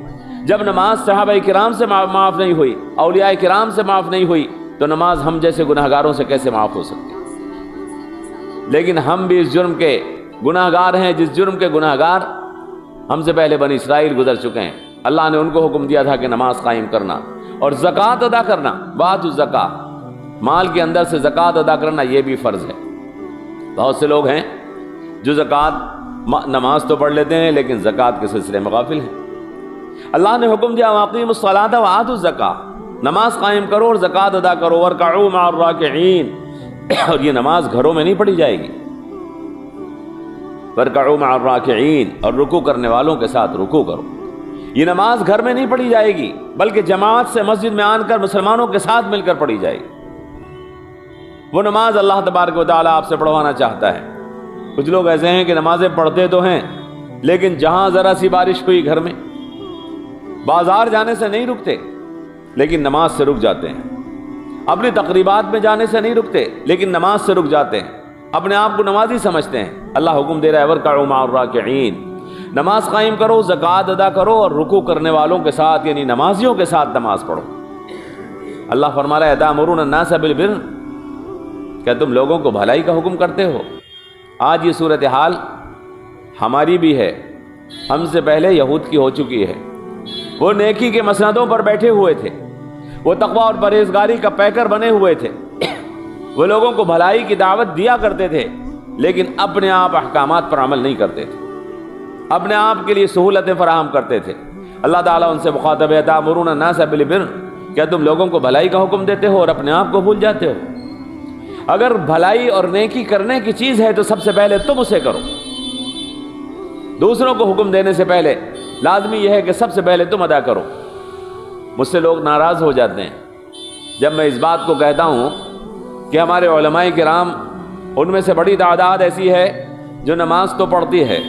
جب نماز صحابہ کرام سے معاف نہیں ہوئی، اولیاء کرام سے معاف نہیں ہوئی، تو نماز ہم جیسے گناہگاروں سے کیسے معاف ہو سکتی؟ لیکن ہم بھی اس جرم کے گناہگار ہیں جس جرم کے گناہگار ہم سے پہلے بنی اسرائیل گزر چکے ہیں۔ اللہ نے ان کو حکم دیا تھا کہ نماز قائم کرنا اور زکوٰۃ ادا کرنا، بات الزکاۃ، مال کے اندر سے زکوٰۃ ادا کرنا یہ بھی فرض ہے۔ بہت سے لوگ ہیں جو زکوٰۃ نماز تو پڑھ لیتے ہیں لیکن زکوٰۃ کے سلسلے میں غافل ہیں۔ اللہ نے حکم دیا وَأَقِیمُوا الصَّلَاةَ وَآتُوا الزَّکَاۃَ، نماز قائم کرو اور زکوٰۃ ادا کرو، وَارْکَعُوا مَعَ الرَّاکِعِینَ، اور یہ نماز گھروں میں نہیں پڑھی جائے گی، وَارْکَعُوا مَعَ الرَّاکِعِینَ، اور رکوع کرنے والوں کے ساتھ رکوع کرو۔ یہ نماز گھر میں نہیں پڑھی جائے گی بلکہ جماعت سے مسجد میں آن کر مسلمانوں کے ساتھ مل کر پڑھی جائے گی۔ وہ نماز اللہ تبارک و تعالیٰ آپ سے پڑھوانا چاہتا ہے۔ کچھ لوگ ایسے ہیں کہ نمازیں پڑھتے تو ہیں لیکن جہاں ذرا سی بارش ہوئی گھر میں، بازار جانے سے نہیں رکتے لیکن نماز سے رک جاتے ہیں، اپنی تقریبات میں جانے سے نہیں رکتے لیکن نماز سے رک جاتے ہیں، اپنے آپ کو نمازی سمجھتے ہیں۔ اللہ حکم دے رہا ہے وَارْکَعُوا مَعَ الرَّاکِعِینَ، نماز قائم کرو، زکوٰۃ ادا کرو اور رکوع کرنے والوں کے ساتھ یعنی نمازیوں کے ساتھ نماز پڑھو۔ اللہ فرما رہا ہے تَأْمُرُونَ النَّاسَ بِالْبِرِّ، کیا تم لوگوں کو بھلائی کا حکم کرتے ہو؟ آج یہ صورتحال ہماری بھی ہے، ہم سے پہلے یہود کی ہو چکی ہے۔ وہ نیکی کے مسندوں پر بیٹھے ہوئے تھے، وہ تقویٰ اور پرہیزگاری کا پیکر بنے ہوئے تھے، وہ لوگوں کو بھلائی کی دعوت دیا کرتے تھے لیکن اپنے آپ احکامات پر عمل نہیں کرتے تھے، اپنے آپ کے لیے سہولتیں فراہم کرتے تھے۔ اللہ تعالیٰ ان سے مخاطب ہے تَأْمُرُونَ النَّاسَ بِالْبِرِّ، کیا تم لوگوں کو بھلائی کا حکم دیتے ہو اور اپنے آپ کو بھول جاتے ہو؟ اگر بھلائی اور نیکی کرنے کی چیز ہے تو سب سے پہلے تم اسے کرو، دوسروں کو حکم دینے سے پہلے لازمی یہ ہے کہ سب سے پہلے تم ادا کرو۔ مجھ سے لوگ ناراض ہو جاتے ہیں جب میں اس بات کو کہتا ہوں کہ ہمارے علماء کرام ان میں سے بڑی تعداد ایسی ہے جو نماز تو پڑھتی ہے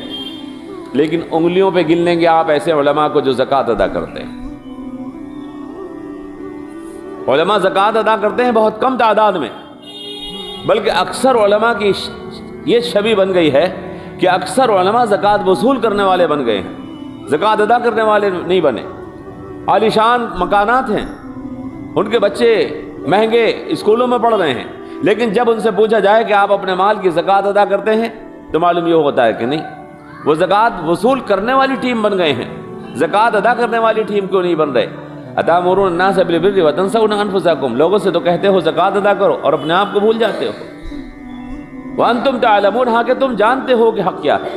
لیکن انگلیوں پہ گن لیں گے آپ ایسے علماء کو جو زکوٰۃ ادا کرتے ہیں۔ علماء زکوٰۃ ادا کرتے ہیں بہت کم تعداد میں، بلکہ اکثر علماء کی یہ شبیہ بن گئی ہے کہ اکثر علماء زکوٰۃ وصول کرنے والے بن گئے ہیں، زکوٰۃ ادا کرنے والے نہیں بنے۔ عالی شان مکانات ہیں، ان کے بچے مہنگے اسکولوں میں پڑھ رہے ہیں، لیکن جب ان سے پوچھا جائے کہ آپ اپنے مال کی زکوٰۃ ادا کرتے ہیں تو معلوم یہ ہوتا ہے کہ نہیں، وہ زکوٰۃ وصول کرنے والی ٹیم بن گئے ہیں، زکوٰۃ ادا کرنے والی ٹیم کیوں نہیں بن رہے؟ أَتَأْمُرُونَ النَّاسَ بِالْبِرِّ وَتَنْسَوْنَ أَنفُسَكُمْ، لوگوں سے تو کہتے ہو زکوٰۃ ادا کرو اور اپنے آپ کو بھول جاتے ہو۔ وَأَنْتُمْ تَعْلَمُونَ، ہاں کہ تم جانتے ہو کہ حق کیا ہے۔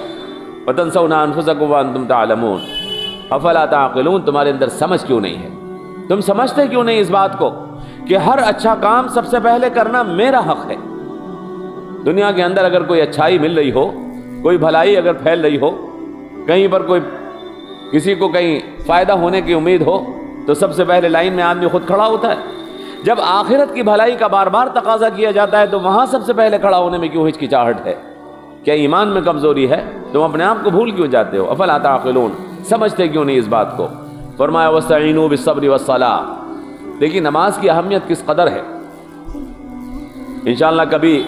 وَتَنْسَوْنَ أَنفُسَكُمْ وَأَنْتُمْ تَعْلَمُونَ أَفَلَا تَعْقِلُونَ، تمہارے اندر سمجھ کیوں نہیں ہے؟ تم سمجھتے کیوں نہیں اس بات کو کہ ہر اچھا کام سب سے پہلے کرنا میرا حق ہے؟ دنیا کے اندر اگر کوئی اچھائی مل رہی ہو، کوئی بھلائی اگر پھیل رہی ہو، کہیں پر کوئی کسی کو کہیں فائدہ ہونے کی امید ہو تو سب سے پہلے لائن میں آدمی خود کھڑا ہوتا ہے۔ جب آخرت کی بھلائی کا بار بار تقاضا کیا جاتا ہے تو وہاں سب سے پہلے کھڑا ہونے میں کیوں ہچکچاہٹ ہے؟ کیا ایمان میں کمزوری ہے؟ تم اپنے آپ کو بھول کیوں جاتے ہو؟ افلا تعقلون، سمجھتے کیوں نہیں اس بات کو؟ فرمایا واستعینوا بالصبر والصلاۃ۔ دیکھیے نماز کی اہمیت کس قدر ہے، انشاءاللہ کبھی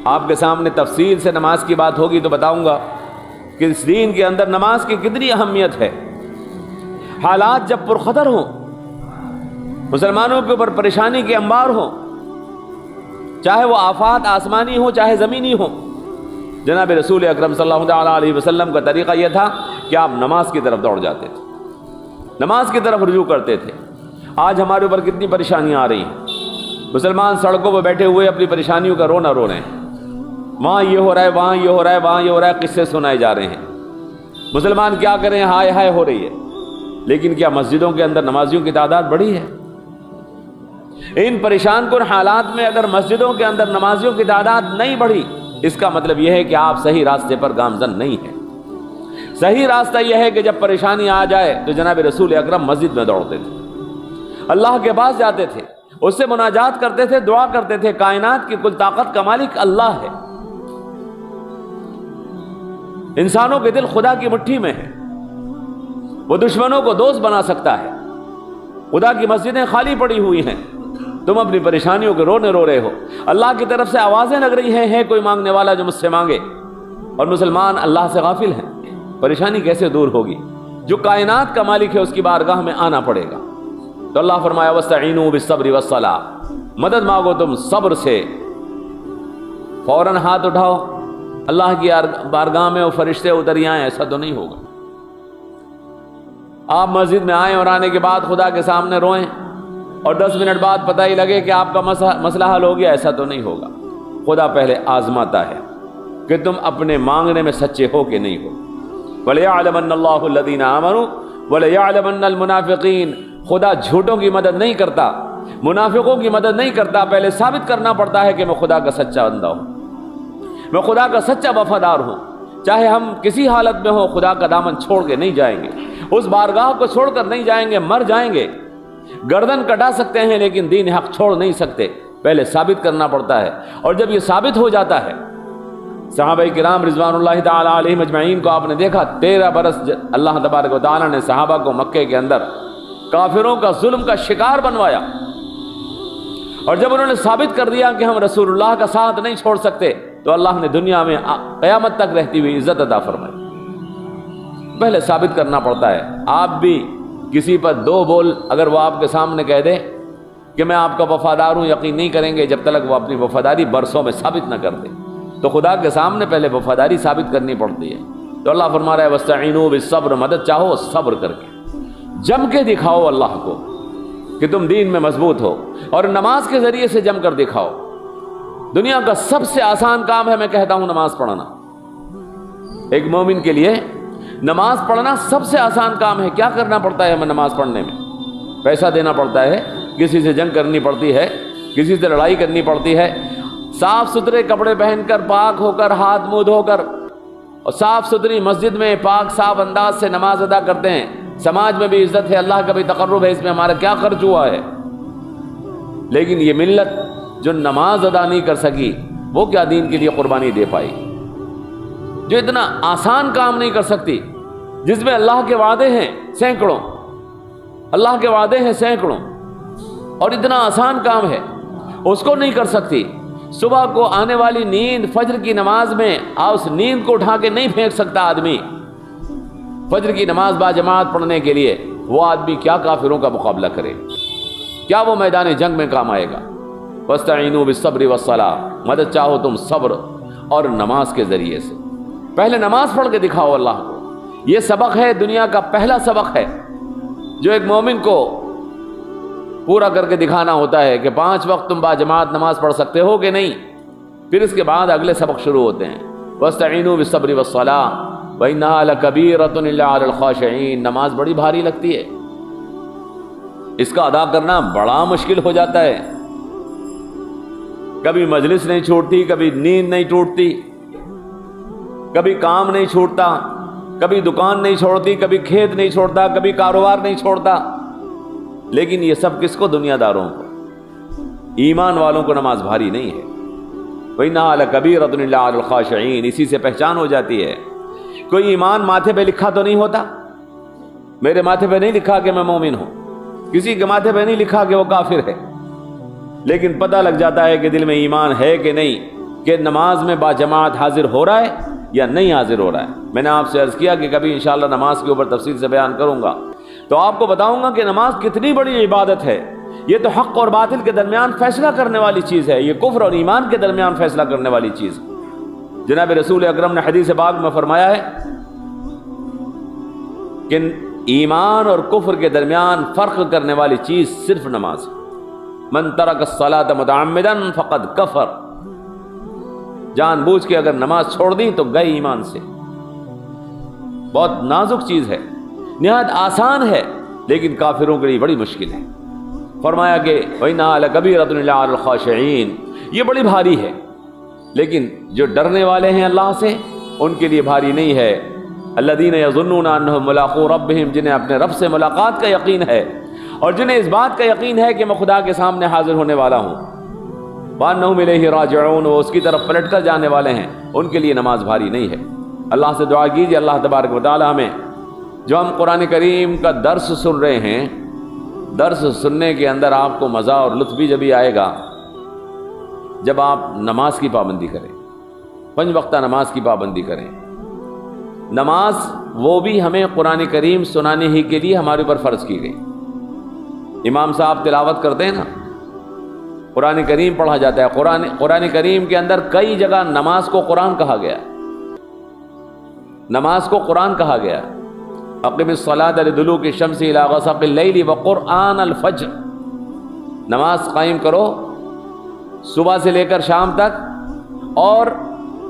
آپ کے سامنے تفصیل سے نماز کی بات ہوگی تو بتاؤں گا کہ اس دین کے اندر نماز کی کتنی اہمیت ہے۔ حالات جب پرخطر ہوں، مسلمانوں کے اوپر پریشانی کے انبار ہوں، چاہے وہ آفات آسمانی ہوں چاہے زمینی ہوں، جناب رسول اکرم صلی اللہ علیہ وسلم کا طریقہ یہ تھا کہ آپ نماز کی طرف دوڑ جاتے تھے، نماز کی طرف رجوع کرتے تھے۔ آج ہمارے اوپر کتنی پریشانیاں آ رہی ہیں، مسلمان سڑکوں پہ بیٹھے ہوئے اپنی پریشانیوں کا رونا رو رہے ہیں، وہاں یہ ہو رہا ہے، وہاں یہ ہو رہا ہے، وہاں یہ ہو رہا ہے، قصے سنائے جا رہے ہیں۔ مسلمان کیا کریں، ہائے ہائے ہو رہی ہے، لیکن کیا مسجدوں کے اندر نمازیوں کی تعداد بڑھی ہے؟ ان پریشان کن حالات میں اگر مسجدوں کے اندر نمازیوں کی تعداد نہیں بڑھی، اس کا مطلب یہ ہے کہ آپ صحیح راستے پر گامزن نہیں ہیں۔ صحیح راستہ یہ ہے کہ جب پریشانی آ جائے تو جناب رسول اکرم مسجد میں دوڑتے تھے، اللہ کے پاس جاتے تھے، اس سے مناجات کرتے تھے، دعا کرتے تھے۔ کائنات کی کل طاقت کا مالک اللہ ہے، انسانوں کے دل خدا کی مٹھی میں ہے، وہ دشمنوں کو دوست بنا سکتا ہے۔ خدا کی مسجدیں خالی پڑی ہوئی ہیں، تم اپنی پریشانیوں کے رونے رو رہے ہو، اللہ کی طرف سے آوازیں لگ رہی ہیں، ہے کوئی مانگنے والا جو مجھ سے مانگے، اور مسلمان اللہ سے غافل ہیں۔ پریشانی کیسے دور ہوگی؟ جو کائنات کا مالک ہے اس کی بارگاہ میں آنا پڑے گا۔ تو اللہ فرمایا وَاسْتَعِینُوا بِالصَّبْرِ وَالصَّلَاةِ، مدد مانگو تم صبر سے، فوراً ہاتھ اٹھاؤ اللہ کی بارگاہ میں، وہ فرشتے اتر آئیں، ایسا تو نہیں ہوگا۔ آپ مسجد میں آئیں اور آنے کے بعد خدا کے سامنے روئیں اور 10 منٹ بعد پتہ ہی لگے کہ آپ کا مسئلہ حل ہو گیا، ایسا تو نہیں ہوگا۔ خدا پہلے آزماتا ہے کہ تم اپنے مانگنے میں سچے ہو کہ نہیں ہو۔ وَلِيَعْلَمَنَّ اللَّهُ الَّذِينَ آمَنُوا وَلِيَعْلَمَنَّ الْمُنَافِقِينَ، خدا جھوٹوں کی مدد نہیں کرتا، منافقوں کی مدد نہیں کرتا، پہلے ثابت کرنا پڑتا ہے کہ میں خدا کا سچا بندہ ہوں، میں خدا کا سچا وفادار ہوں۔ چاہے ہم کسی حالت میں ہوں، خدا کا دامن چھوڑ کے نہیں جائیں گے، اس بارگاہ کو چھوڑ کر نہیں جائیں گے، مر جائیں گے، گردن کٹا سکتے ہیں لیکن دین حق چھوڑ نہیں سکتے، پہلے ثابت کرنا پڑتا ہے۔ اور جب یہ ثابت ہو جاتا ہے، صحابہ کرام رضوان اللہ تعالی علیہم اجمعین کو آپ نے دیکھا، 13 برس اللہ تبارک و تعالی نے صحابہ کو مکے کے اندر کافروں کا ظلم کا شکار بنوایا، اور جب انہوں نے ثابت کر دیا کہ ہم رسول اللہ کا ساتھ نہیں چھوڑ سکتے، تو اللہ نے دنیا میں قیامت تک رہتی ہوئی عزت عطا فرمائی۔ پہلے ثابت کرنا پڑتا ہے۔ آپ بھی کسی پر 2 بول اگر وہ آپ کے سامنے کہہ دے کہ میں آپ کا وفادار ہوں، یقین نہیں کریں گے جب تک وہ اپنی وفاداری برسوں میں ثابت نہ کر دے۔ تو خدا کے سامنے پہلے وفاداری ثابت کرنی پڑتی ہے۔ تو اللہ فرما رہا ہے وَاسْتَعِینُوا بِالصَّبْرِ، مدد چاہو صبر کر کے، جم کے دکھاؤ اللہ کو کہ تم دین میں مضبوط ہو، اور نماز کے ذریعے سے جم کر دکھاؤ۔ دنیا کا سب سے آسان کام ہے، میں کہتا ہوں، نماز پڑھنا۔ ایک مومن کے لیے نماز پڑھنا سب سے آسان کام ہے۔ کیا کرنا پڑتا ہے ہمیں نماز پڑھنے میں؟ پیسہ دینا پڑتا ہے، کسی سے جنگ کرنی پڑتی ہے، کسی سے لڑائی کرنی پڑتی ہے، صاف ستھرے کپڑے پہن کر، پاک ہو کر، ہاتھ منہ دھو کر، اور صاف ستھری مسجد میں پاک صاف انداز سے نماز ادا کرتے ہیں۔ سماج میں بھی عزت ہے، اللہ کا بھی تقرب ہے، اس میں ہمارا کیا خرچ ہوا ہے؟ لیکن یہ ملت جو نماز ادا نہیں کر سکی، وہ کیا دین کے لیے قربانی دے پائی؟ جو اتنا آسان کام نہیں کر سکتی، جس میں اللہ کے وعدے ہیں سینکڑوں، اللہ کے وعدے ہیں سینکڑوں، اور اتنا آسان کام ہے، اس کو نہیں کر سکتی۔ صبح کو آنے والی نیند، فجر کی نماز میں اس نیند کو اٹھا کے نہیں پھینک سکتا آدمی۔ فجر کی نماز با جماعت پڑھنے کے لیے وہ آدمی کیا کافروں کا مقابلہ کرے؟ کیا وہ میدان جنگ میں کام آئے گا؟ وَاسْتَعِینُوا بِالصَّبْرِ وَالصَّلَاةِ، مدد چاہو تم صبر اور نماز کے ذریعے سے۔ پہلے نماز پڑھ کے دکھاؤ اللہ کو۔ یہ سبق ہے، دنیا کا پہلا سبق ہے جو ایک مومن کو پورا کر کے دکھانا ہوتا ہے کہ 5 وقت تم با جماعت نماز پڑھ سکتے ہو کہ نہیں۔ پھر اس کے بعد اگلے سبق شروع ہوتے ہیں، وَاسْتَعِینُوا بِالصَّبْرِ وَالصَّلَاةِ وَإِنَّهَا لَكَبِیرَةٌ إِلَّا عَلَى الْخَاشِعِینَ، نماز بڑی بھاری لگتی ہے، اس کا ادا کرنا بڑا مشکل ہو جاتا ہے۔ کبھی مجلس نہیں چھوٹتی، کبھی نیند نہیں ٹوٹتی، کبھی کام نہیں چھوٹتا، کبھی دکان نہیں چھوڑتی، کبھی کھیت نہیں چھوڑتا، کبھی کاروبار نہیں چھوڑتا۔ لیکن یہ سب کس کو؟ دنیا داروں کو، ایمان والوں کو نماز بھاری نہیں ہے۔ وَإِنَّهَا لَكَبِيرَةٌ إِلَّا عَلَى الْخَاشِعِينَ، اسی سے پہچان ہو جاتی ہے۔ کوئی ایمان ماتھے پہ لکھا تو نہیں ہوتا، میرے ماتھے پہ نہیں لکھا کہ میں مومن ہوں، کسی کے ماتھے پہ نہیں لکھا کہ وہ کافر ہے، لیکن پتہ لگ جاتا ہے کہ دل میں ایمان ہے کہ نہیں، کہ نماز میں با جماعت حاضر ہو رہا ہے یا نہیں حاضر ہو رہا ہے۔ میں نے آپ سے عرض کیا کہ کبھی انشاءاللہ نماز کے اوپر تفصیل سے بیان کروں گا، تو آپ کو بتاؤں گا کہ نماز کتنی بڑی عبادت ہے۔ یہ تو حق اور باطل کے درمیان فیصلہ کرنے والی چیز ہے، یہ کفر اور ایمان کے درمیان فیصلہ کرنے والی چیز۔ جناب رسول اکرم نے حدیث پاک میں فرمایا ہے کہ ایمان اور کفر کے درمیان فرق کرنے والی چیز صرف نماز ہے۔ من ترک الصلاۃ متعمدا فقد کفر، جان بوجھ کے اگر نماز چھوڑ دی تو گئے ایمان سے۔ بہت نازک چیز ہے، نہایت آسان ہے، لیکن کافروں کے لیے بڑی مشکل ہے۔ فرمایا کہ وَإِنَّهَا لَكَبِيرَةٌ إِلَّا عَلَى الْخَاشِعِينَ، یہ بڑی بھاری ہے، لیکن جو ڈرنے والے ہیں اللہ سے ان کے لیے بھاری نہیں ہے۔ الَّذِينَ يَظُنُّونَ أَنَّهُمْ مُلَاقُو رَبِّهِمْ، جنہیں اپنے رب سے ملاقات کا یقین ہے اور جنہیں اس بات کا یقین ہے کہ میں خدا کے سامنے حاضر ہونے والا ہوں۔ وَأَنَّهُمْ إِلَيْهِ رَاجِعُونَ، وہ اس کی طرف پلٹ کر جانے والے ہیں، ان کے لیے نماز بھاری نہیں ہے۔ اللہ سے دعا کیجیے اللہ تبارک و تعالی ہمیں، جو ہم قرآن کریم کا درس سن رہے ہیں، درس سننے کے اندر آپ کو مزہ اور لطف بھی جبھی آئے گا جب آپ نماز کی پابندی کریں، 5 وقتہ نماز کی پابندی کریں۔ نماز وہ بھی ہمیں قرآن کریم سنانے ہی کے لیے ہمارے اوپر فرض کی گئی۔ امام صاحب تلاوت کرتے ہیں نا، قرآن کریم پڑھا جاتا ہے، قرآن کریم کے اندر کئی جگہ نماز کو قرآن کہا گیا، نماز کو قرآن کہا گیا۔ اقم الصلاۃ لدلوک الشمس الی غسق اللیل وقرآن الفجر، نماز قائم کرو صبح سے لے کر شام تک، اور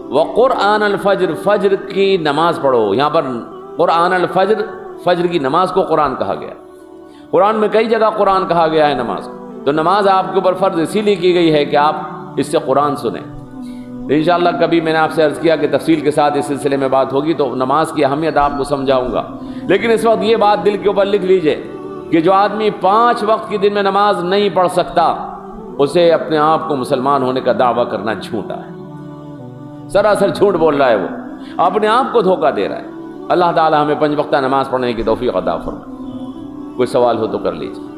وقرآن الفجر، فجر کی نماز پڑھو۔ یہاں پر قرآن الفجر، فجر کی نماز کو قرآن کہا گیا۔ قرآن میں کئی جگہ قرآن کہا گیا ہے نماز کو، تو نماز آپ کے اوپر فرض اسی لیے کی گئی ہے کہ آپ اس سے قرآن سنیں۔ انشاءاللہ کبھی میں نے آپ سے عرض کیا کہ تفصیل کے ساتھ اس سلسلے میں بات ہوگی تو نماز کی اہمیت آپ کو سمجھاؤں گا، لیکن اس وقت یہ بات دل کے اوپر لکھ لیجئے کہ جو آدمی 5 وقت کی دن میں نماز نہیں پڑھ سکتا، اسے اپنے آپ کو مسلمان ہونے کا دعویٰ کرنا جھوٹا ہے، سراسر جھوٹ بول رہا ہے، وہ اپنے آپ کو دھوکہ دے رہا ہے۔ اللہ تعالی ہمیں 5 وقتہ نماز پڑھنے کی توفیق عطا فرمائے۔ کوئی سوال ہو تو کر لیجیے۔